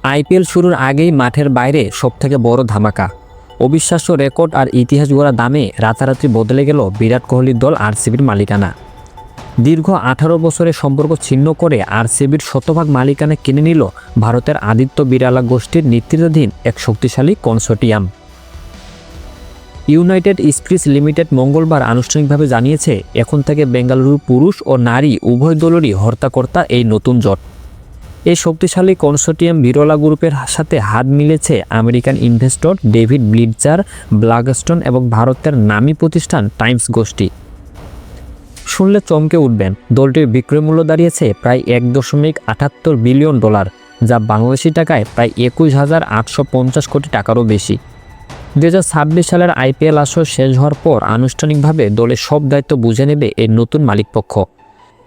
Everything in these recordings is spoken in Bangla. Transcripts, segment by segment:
আইপিএল শুরুর আগেই মাঠের বাইরে সবথেকে বড় ধামাকা। অবিশ্বাস্য রেকর্ড আর ইতিহাস গড়া দামে রাতারাতি বদলে গেল বিরাট কোহলির দল আরসিবির মালিকানা। দীর্ঘ 18 বছরের সম্পর্ক ছিন্ন করে আরসিবির শতভাগ মালিকানা কিনে নিল ভারতের আদিত্য বিড়ালা গোষ্ঠীর নেতৃত্বাধীন এক শক্তিশালী কনসোর্টিয়াম। ইউনাইটেড স্পিরিটস লিমিটেড মঙ্গলবার আনুষ্ঠানিকভাবে জানিয়েছে, এখন থেকে বেঙ্গালুরু পুরুষ ও নারী উভয় দলেরই হর্তাকর্তা এই নতুন জোট। এই শক্তিশালী কনসোর্টিয়াম বিড়লা গ্রুপের সাথে হাত মিলেছে আমেরিকান ইনভেস্টর ডেভিড ব্লিটজার, ব্ল্যাকস্টোন এবং ভারতের নামী প্রতিষ্ঠান টাইমস গোষ্ঠী। শুনলে চমকে উঠবেন, দলটির বিক্রয় মূল্য দাঁড়িয়েছে প্রায় $1.78 বিলিয়ন, যা বাংলাদেশি টাকায় প্রায় 21,850 কোটি টাকারও বেশি। 2026 সালের আইপিএল আসর শেষ হওয়ার পর আনুষ্ঠানিকভাবে দলের সব দায়িত্ব বুঝে নেবে এর নতুন মালিকপক্ষ।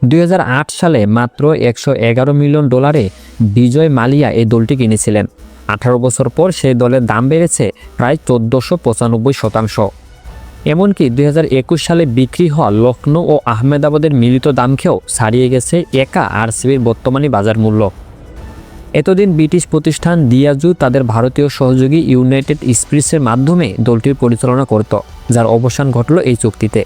2008 সালে মাত্র $111 মিলিয়ন বিজয় মালিয়া এই দলটি কিনেছিলেন। 18 বছর পর সেই দলের দাম বেড়েছে প্রায় 1495%। এমনকি 2021 সালে বিক্রি হওয়া লখনৌ ও আহমেদাবাদের মিলিত দামকেও ছাড়িয়ে গেছে একা আরসিবির বর্তমানে বাজার মূল্য। এতদিন ব্রিটিশ প্রতিষ্ঠান দিয়াজু তাদের ভারতীয় সহযোগী ইউনাইটেড স্পিরিটসের মাধ্যমে দলটির পরিচালনা করত, যার অবসান ঘটল এই চুক্তিতে।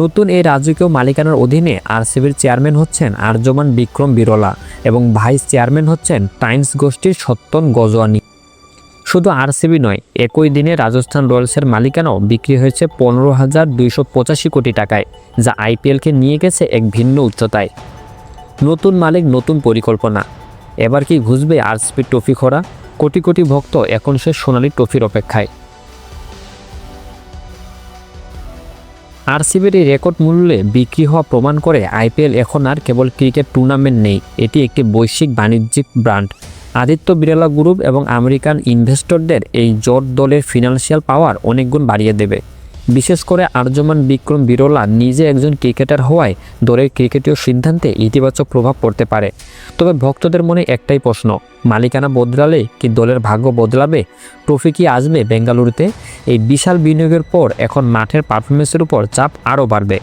নতুন এই রাজকীয় মালিকানার অধীনে আরসিবির চেয়ারম্যান হচ্ছেন আর্যমান বিক্রম বিড়লা এবং ভাইস চেয়ারম্যান হচ্ছেন টাইমস গোষ্ঠীর সত্যন গজওয়ানি। শুধু আরসিবি নয়, একই দিনে রাজস্থান রয়্যালসের মালিকানাও বিক্রি হয়েছে 15,285 কোটি টাকায়, যা আইপিএলকে নিয়ে গেছে এক ভিন্ন উচ্চতায়। নতুন মালিক, নতুন পরিকল্পনা। এবার কি ঘুষবে আরসিবি ট্রফি খরা? কোটি কোটি ভক্ত এখন সে সোনালী ট্রফির অপেক্ষায়। আরসিবির এই রেকর্ড মূল্যে বিক্রি হওয়া প্রমাণ করে আইপিএল এখন আর কেবল ক্রিকেট টুর্নামেন্ট নেই, এটি একটি বৈশ্বিক বাণিজ্যিক ব্র্যান্ড। আদিত্য বিড়লা গ্রুপ এবং আমেরিকান ইনভেস্টরদের এই জোট দলের ফিনান্সিয়াল পাওয়ার অনেক গুণ বাড়িয়ে দেবে। বিশেষ করে আর্যমান বিক্রম বিড়লা নিজে একজন ক্রিকেটার হওয়ায় দলের ক্রিকেটীয় সিদ্ধান্তে ইতিবাচক প্রভাব পড়তে পারে। তবে ভক্তদের মনে একটাই প্রশ্ন, মালিকানা বদলালে কি দলের ভাগ্য বদলাবে? ট্রফি কি আসবে বেঙ্গালুরুতে? এই বিশাল বিনিয়োগের পর এখন মাঠের পারফরমেন্সের উপর চাপ আরও বাড়বে।